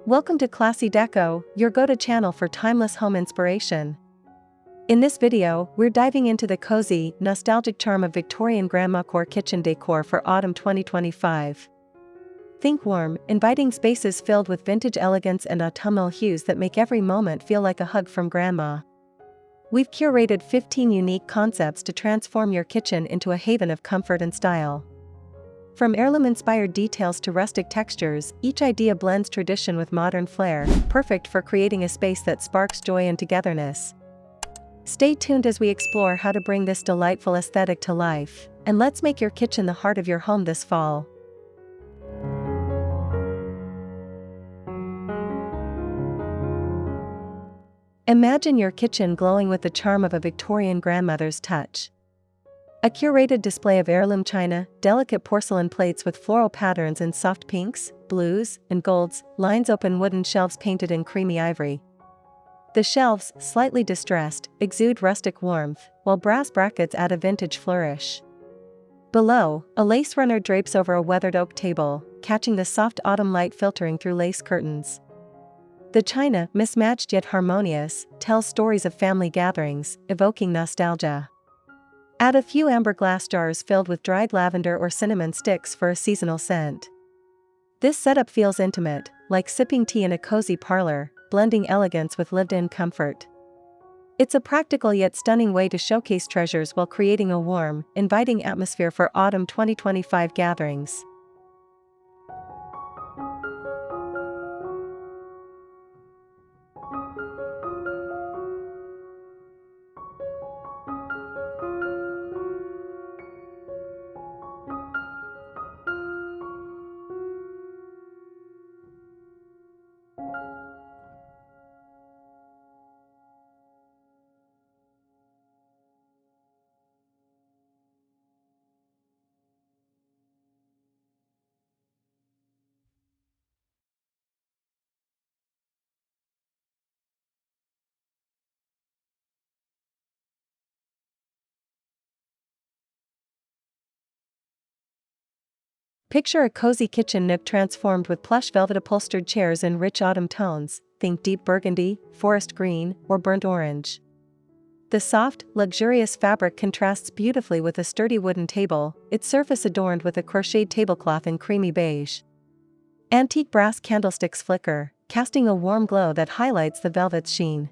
Welcome to Classy Deco, your go-to channel for timeless home inspiration. In this video, we're diving into the cozy, nostalgic charm of Victorian Grandmacore kitchen decor for autumn 2025. Think warm, inviting spaces filled with vintage elegance and autumnal hues that make every moment feel like a hug from Grandma. We've curated 15 unique concepts to transform your kitchen into a haven of comfort and style. From heirloom-inspired details to rustic textures, each idea blends tradition with modern flair, perfect for creating a space that sparks joy and togetherness. Stay tuned as we explore how to bring this delightful aesthetic to life, and let's make your kitchen the heart of your home this fall. Imagine your kitchen glowing with the charm of a Victorian grandmother's touch. A curated display of heirloom china, delicate porcelain plates with floral patterns in soft pinks, blues, and golds, lines open wooden shelves painted in creamy ivory. The shelves, slightly distressed, exude rustic warmth, while brass brackets add a vintage flourish. Below, a lace runner drapes over a weathered oak table, catching the soft autumn light filtering through lace curtains. The china, mismatched yet harmonious, tells stories of family gatherings, evoking nostalgia. Add a few amber glass jars filled with dried lavender or cinnamon sticks for a seasonal scent. This setup feels intimate, like sipping tea in a cozy parlor, blending elegance with lived-in comfort. It's a practical yet stunning way to showcase treasures while creating a warm, inviting atmosphere for autumn 2025 gatherings. Picture a cozy kitchen nook transformed with plush velvet upholstered chairs in rich autumn tones, think deep burgundy, forest green, or burnt orange. The soft, luxurious fabric contrasts beautifully with a sturdy wooden table, its surface adorned with a crocheted tablecloth in creamy beige. Antique brass candlesticks flicker, casting a warm glow that highlights the velvet's sheen.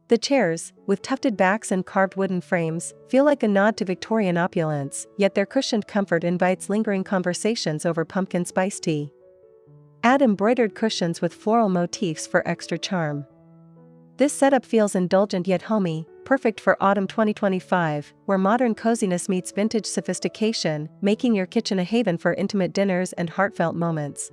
The chairs, with tufted backs and carved wooden frames, feel like a nod to Victorian opulence, yet their cushioned comfort invites lingering conversations over pumpkin spice tea. Add embroidered cushions with floral motifs for extra charm. This setup feels indulgent yet homey, perfect for autumn 2025, where modern coziness meets vintage sophistication, making your kitchen a haven for intimate dinners and heartfelt moments.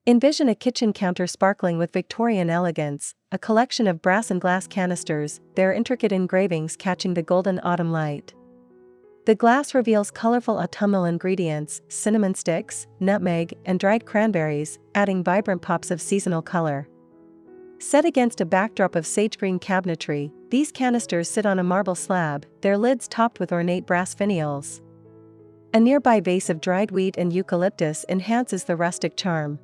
Envision a kitchen counter sparkling with Victorian elegance, a collection of brass and glass canisters, their intricate engravings catching the golden autumn light. The glass reveals colorful autumnal ingredients, cinnamon sticks, nutmeg, and dried cranberries, adding vibrant pops of seasonal color. Set against a backdrop of sage green cabinetry, these canisters sit on a marble slab, their lids topped with ornate brass finials. A nearby vase of dried wheat and eucalyptus enhances the rustic charm.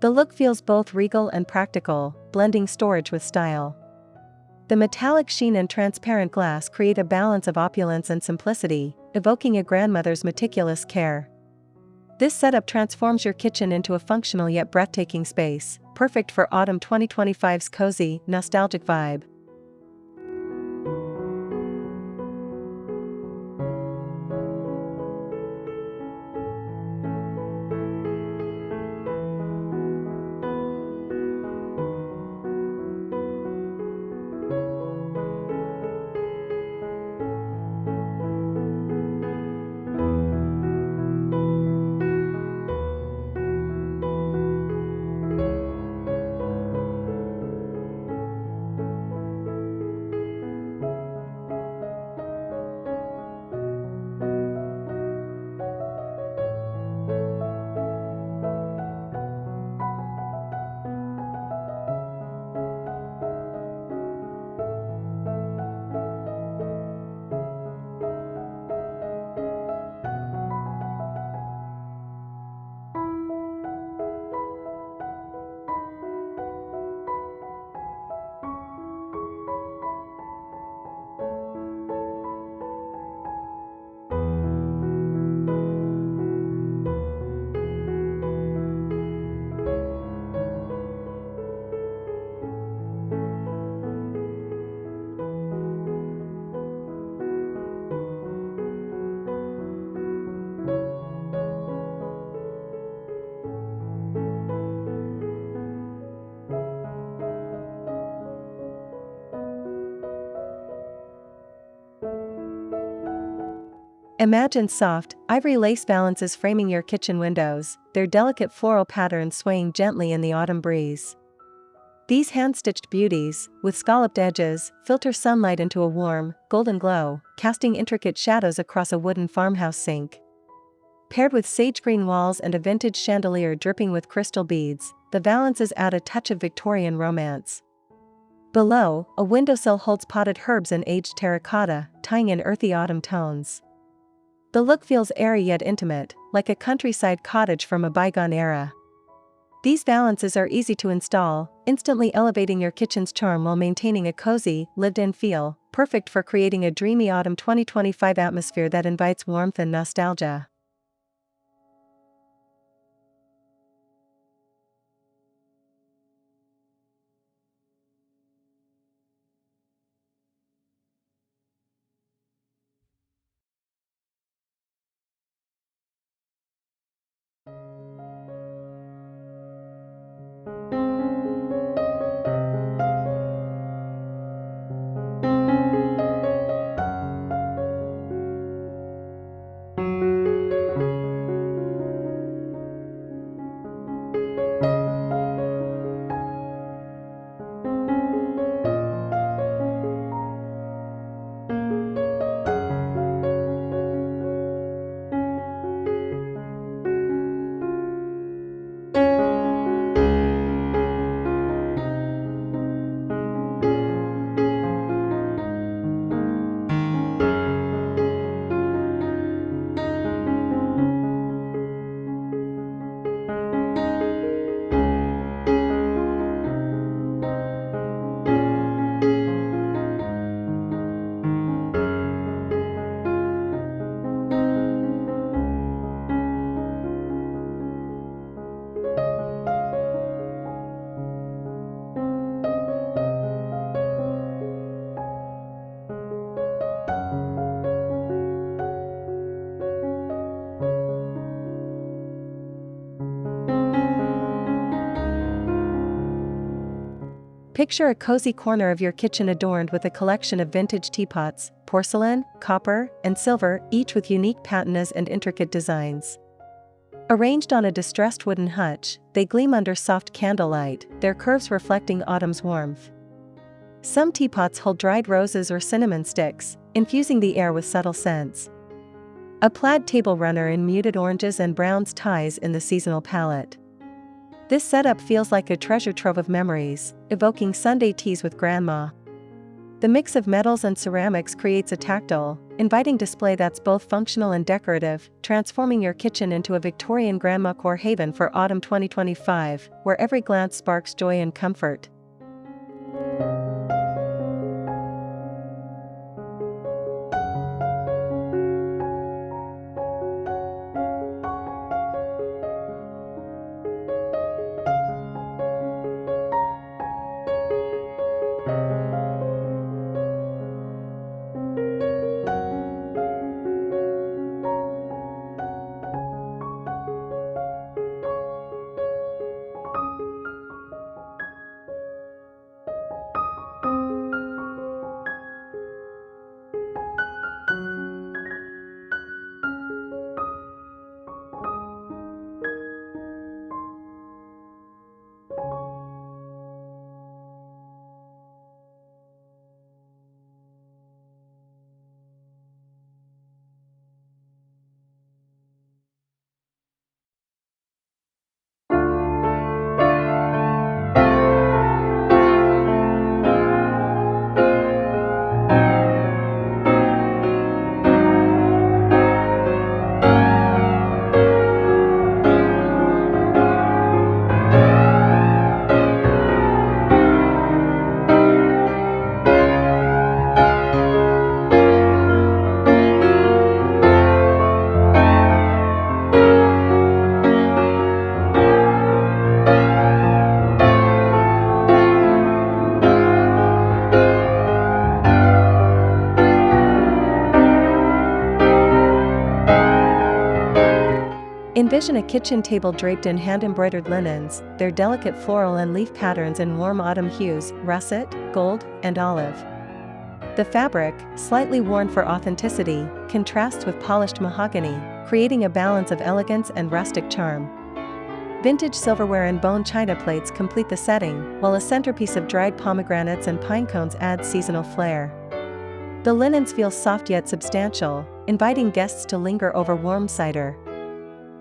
The look feels both regal and practical, blending storage with style. The metallic sheen and transparent glass create a balance of opulence and simplicity, evoking a grandmother's meticulous care. This setup transforms your kitchen into a functional yet breathtaking space, perfect for autumn 2025's cozy, nostalgic vibe. Imagine soft, ivory lace valances framing your kitchen windows, their delicate floral patterns swaying gently in the autumn breeze. These hand-stitched beauties, with scalloped edges, filter sunlight into a warm, golden glow, casting intricate shadows across a wooden farmhouse sink. Paired with sage green walls and a vintage chandelier dripping with crystal beads, the valances add a touch of Victorian romance. Below, a windowsill holds potted herbs and aged terracotta, tying in earthy autumn tones. The look feels airy yet intimate, like a countryside cottage from a bygone era. These valances are easy to install, instantly elevating your kitchen's charm while maintaining a cozy, lived-in feel, perfect for creating a dreamy autumn 2025 atmosphere that invites warmth and nostalgia. Picture a cozy corner of your kitchen adorned with a collection of vintage teapots, porcelain, copper, and silver, each with unique patinas and intricate designs. Arranged on a distressed wooden hutch, they gleam under soft candlelight, their curves reflecting autumn's warmth. Some teapots hold dried roses or cinnamon sticks, infusing the air with subtle scents. A plaid table runner in muted oranges and browns ties in the seasonal palette. This setup feels like a treasure trove of memories, evoking Sunday teas with grandma. The mix of metals and ceramics creates a tactile, inviting display that's both functional and decorative, transforming your kitchen into a Victorian Grandmacore haven for autumn 2025, where every glance sparks joy and comfort. Envision a kitchen table draped in hand-embroidered linens, their delicate floral and leaf patterns in warm autumn hues, russet, gold, and olive. The fabric, slightly worn for authenticity, contrasts with polished mahogany, creating a balance of elegance and rustic charm. Vintage silverware and bone china plates complete the setting, while a centerpiece of dried pomegranates and pine cones adds seasonal flair. The linens feel soft yet substantial, inviting guests to linger over warm cider.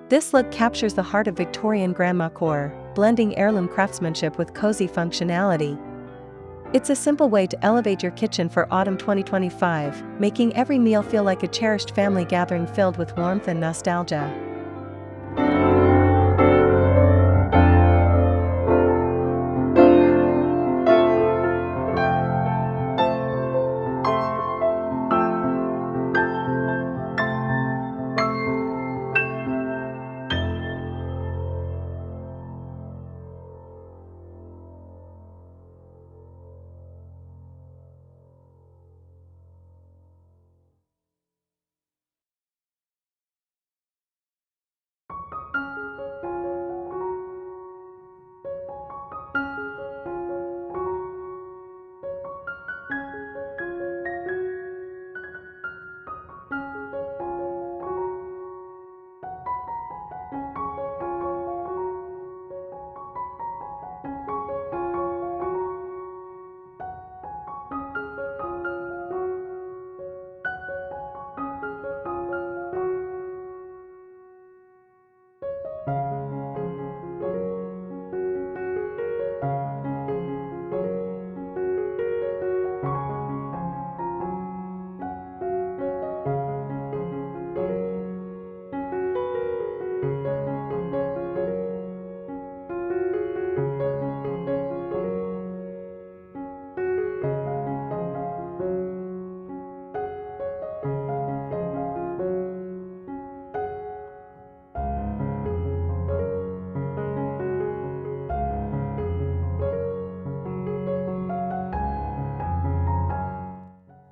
This look captures the heart of Victorian Grandmacore, blending heirloom craftsmanship with cozy functionality. It's a simple way to elevate your kitchen for autumn 2025, making every meal feel like a cherished family gathering filled with warmth and nostalgia.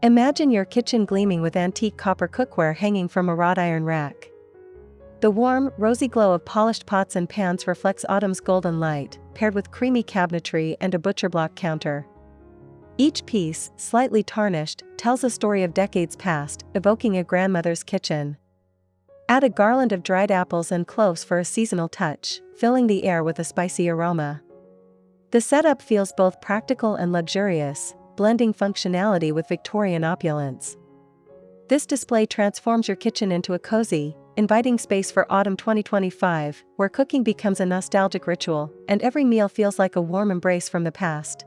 Imagine your kitchen gleaming with antique copper cookware hanging from a wrought iron rack. The warm, rosy glow of polished pots and pans reflects autumn's golden light, paired with creamy cabinetry and a butcher block counter. Each piece, slightly tarnished, tells a story of decades past, evoking a grandmother's kitchen. Add a garland of dried apples and cloves for a seasonal touch, filling the air with a spicy aroma. The setup feels both practical and luxurious, blending functionality with Victorian opulence. This display transforms your kitchen into a cozy, inviting space for autumn 2025, where cooking becomes a nostalgic ritual, and every meal feels like a warm embrace from the past.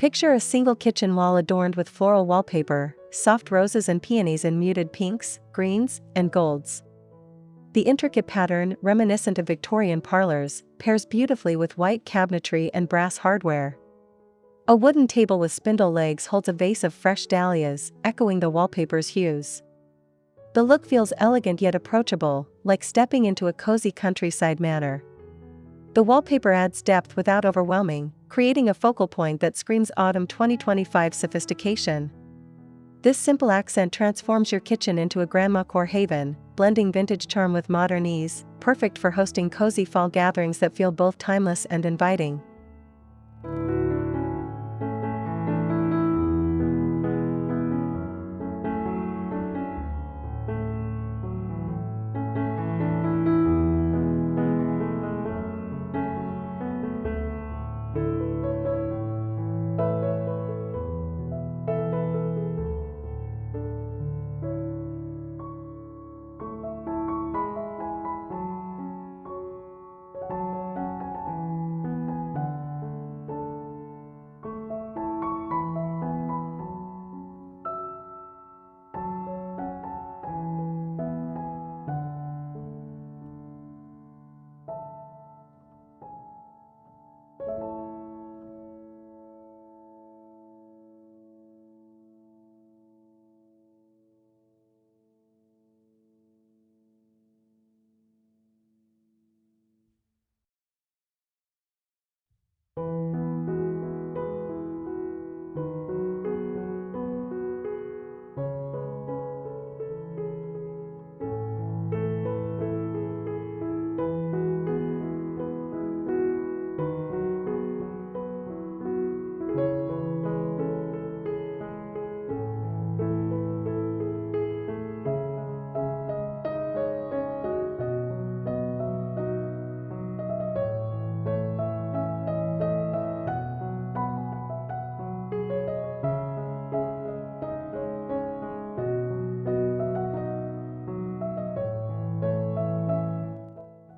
Picture a single kitchen wall adorned with floral wallpaper, soft roses and peonies in muted pinks, greens, and golds. The intricate pattern, reminiscent of Victorian parlors, pairs beautifully with white cabinetry and brass hardware. A wooden table with spindle legs holds a vase of fresh dahlias, echoing the wallpaper's hues. The look feels elegant yet approachable, like stepping into a cozy countryside manor. The wallpaper adds depth without overwhelming, creating a focal point that screams autumn 2025 sophistication. This simple accent transforms your kitchen into a Grandmacore haven, blending vintage charm with modern ease, perfect for hosting cozy fall gatherings that feel both timeless and inviting.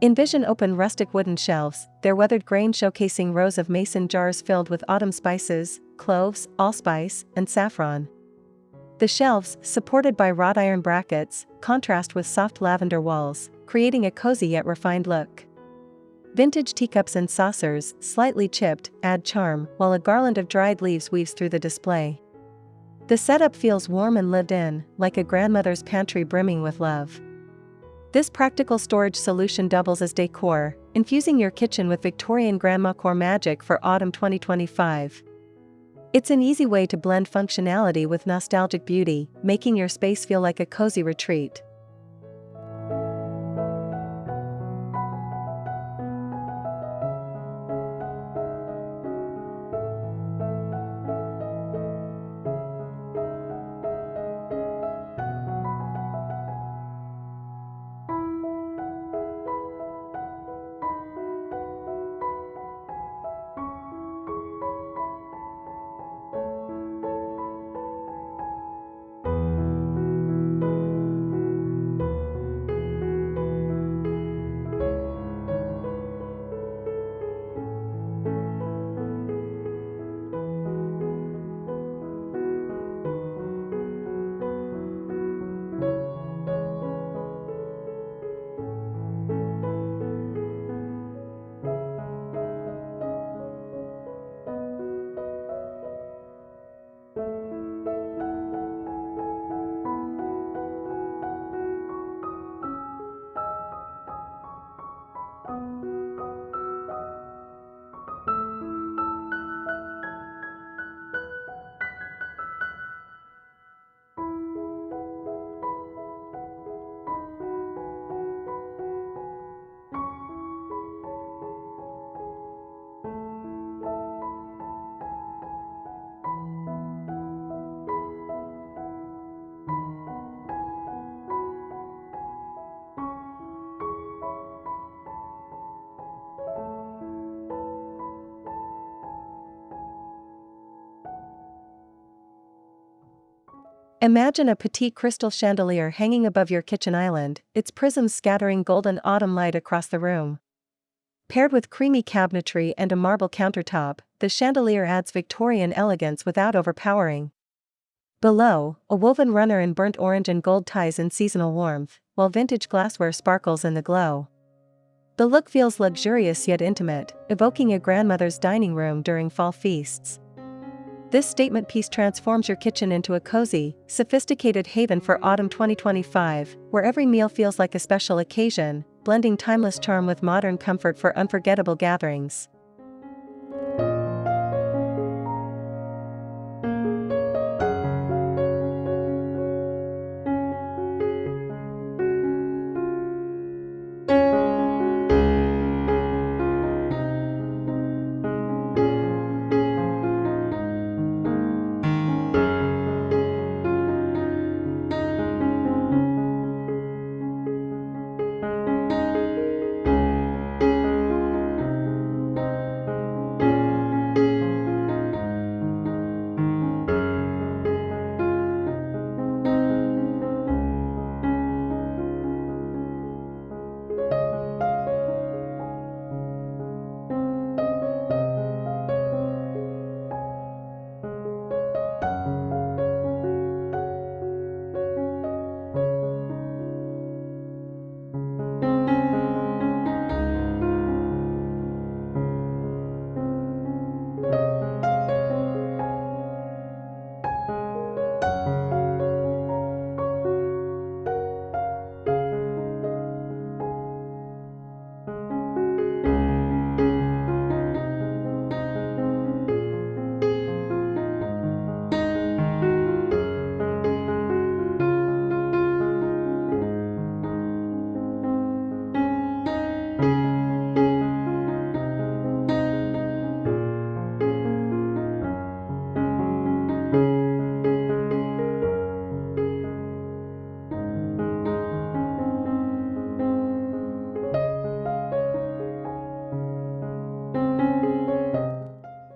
Envision open rustic wooden shelves, their weathered grain showcasing rows of mason jars filled with autumn spices, cloves, allspice, and saffron. The shelves, supported by wrought iron brackets, contrast with soft lavender walls, creating a cozy yet refined look. Vintage teacups and saucers, slightly chipped, add charm, while a garland of dried leaves weaves through the display. The setup feels warm and lived in, like a grandmother's pantry brimming with love. This practical storage solution doubles as decor, infusing your kitchen with Victorian Grandmacore magic for autumn 2025. It's an easy way to blend functionality with nostalgic beauty, making your space feel like a cozy retreat. Imagine a petite crystal chandelier hanging above your kitchen island, its prisms scattering golden autumn light across the room. Paired with creamy cabinetry and a marble countertop, the chandelier adds Victorian elegance without overpowering. Below, a woven runner in burnt orange and gold ties in seasonal warmth, while vintage glassware sparkles in the glow. The look feels luxurious yet intimate, evoking a grandmother's dining room during fall feasts. This statement piece transforms your kitchen into a cozy, sophisticated haven for autumn 2025, where every meal feels like a special occasion, blending timeless charm with modern comfort for unforgettable gatherings.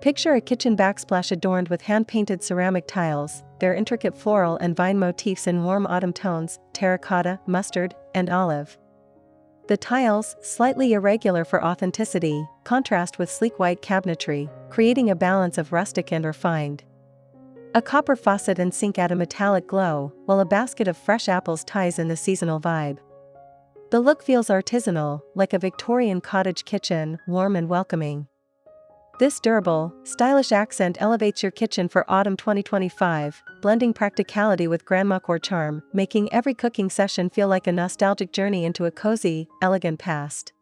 Picture a kitchen backsplash adorned with hand-painted ceramic tiles, their intricate floral and vine motifs in warm autumn tones, terracotta, mustard, and olive. The tiles, slightly irregular for authenticity, contrast with sleek white cabinetry, creating a balance of rustic and refined. A copper faucet and sink add a metallic glow, while a basket of fresh apples ties in the seasonal vibe. The look feels artisanal, like a Victorian cottage kitchen, warm and welcoming. This durable, stylish accent elevates your kitchen for autumn 2025, blending practicality with Grandmacore charm, making every cooking session feel like a nostalgic journey into a cozy, elegant past.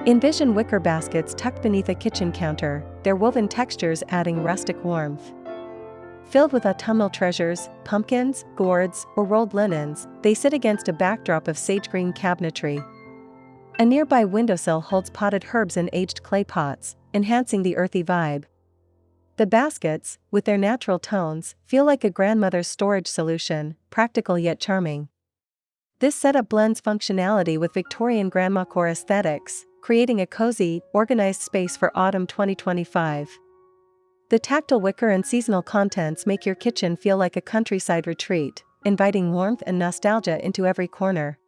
Envision wicker baskets tucked beneath a kitchen counter, their woven textures adding rustic warmth. Filled with autumnal treasures, pumpkins, gourds, or rolled linens, they sit against a backdrop of sage-green cabinetry. A nearby windowsill holds potted herbs in aged clay pots, enhancing the earthy vibe. The baskets, with their natural tones, feel like a grandmother's storage solution, practical yet charming. This setup blends functionality with Victorian Grandmacore aesthetics, creating a cozy, organized space for autumn 2025. The tactile wicker and seasonal contents make your kitchen feel like a countryside retreat, inviting warmth and nostalgia into every corner.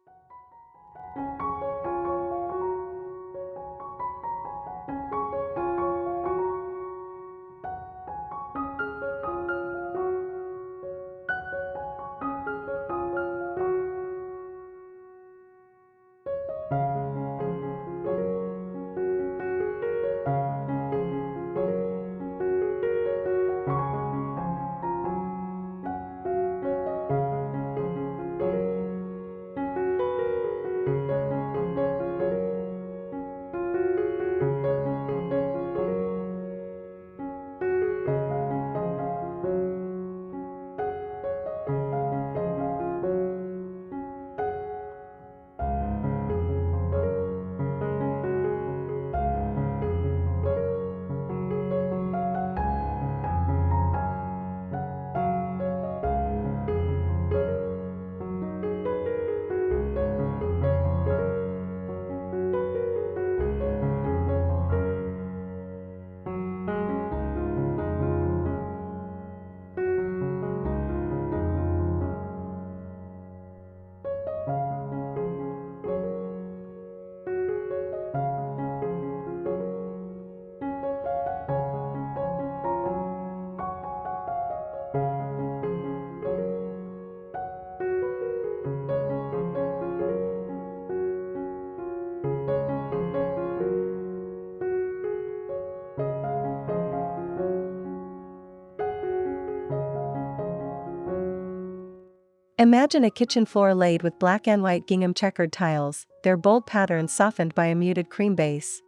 Imagine a kitchen floor laid with black and white gingham checkered tiles, their bold patterns softened by a muted cream base.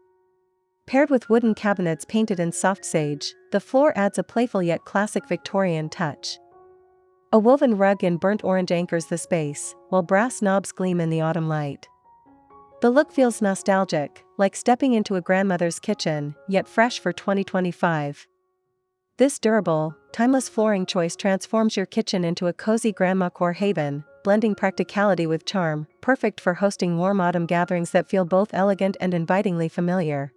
Paired with wooden cabinets painted in soft sage, the floor adds a playful yet classic Victorian touch. A woven rug in burnt orange anchors the space, while brass knobs gleam in the autumn light. The look feels nostalgic, like stepping into a grandmother's kitchen, yet fresh for 2025. This durable, timeless flooring choice transforms your kitchen into a cozy Grandmacore haven, blending practicality with charm, perfect for hosting warm autumn gatherings that feel both elegant and invitingly familiar.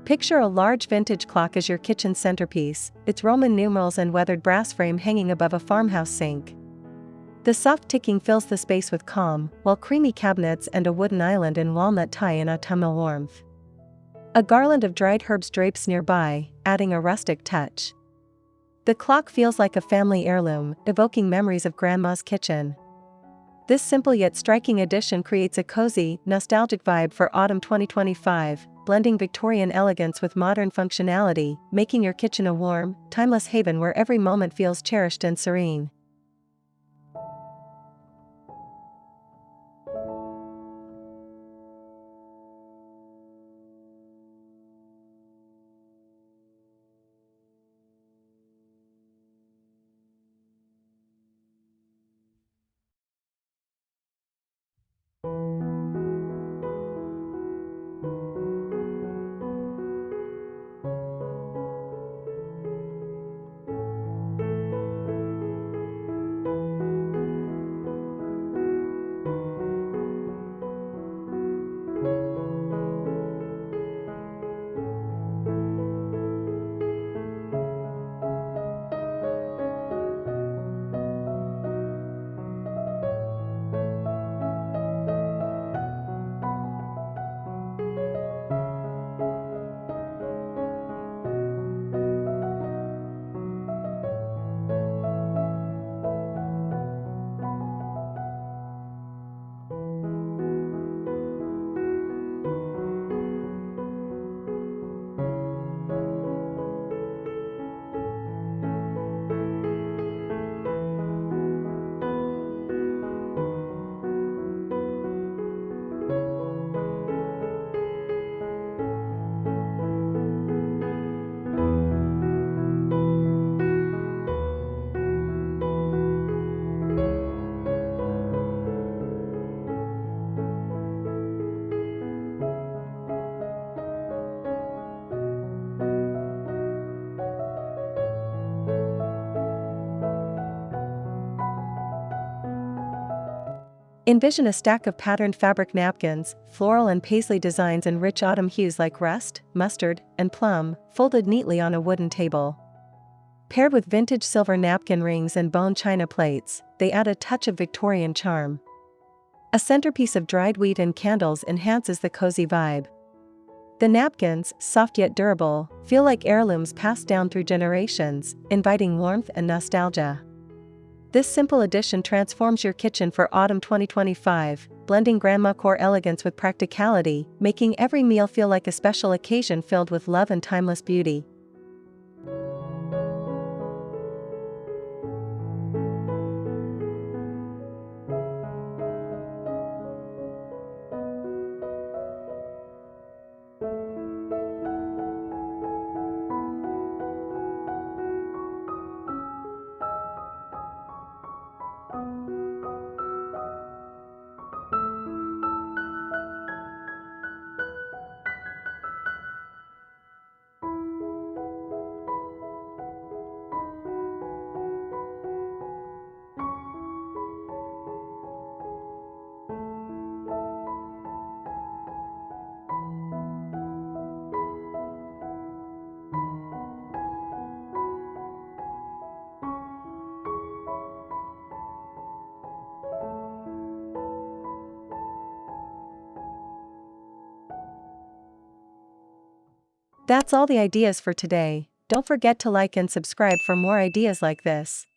Picture a large vintage clock as your kitchen centerpiece, its Roman numerals and weathered brass frame hanging above a farmhouse sink. The soft ticking fills the space with calm, while creamy cabinets and a wooden island in walnut tie in autumnal warmth. A garland of dried herbs drapes nearby, adding a rustic touch. The clock feels like a family heirloom, evoking memories of Grandma's kitchen. This simple yet striking addition creates a cozy, nostalgic vibe for autumn 2025, blending Victorian elegance with modern functionality, making your kitchen a warm, timeless haven where every moment feels cherished and serene. Envision a stack of patterned fabric napkins, floral and paisley designs in rich autumn hues like rust, mustard, and plum, folded neatly on a wooden table. Paired with vintage silver napkin rings and bone china plates, they add a touch of Victorian charm. A centerpiece of dried wheat and candles enhances the cozy vibe. The napkins, soft yet durable, feel like heirlooms passed down through generations, inviting warmth and nostalgia. This simple addition transforms your kitchen for autumn 2025, blending Grandmacore elegance with practicality, making every meal feel like a special occasion filled with love and timeless beauty. That's all the ideas for today. Don't forget to like and subscribe for more ideas like this.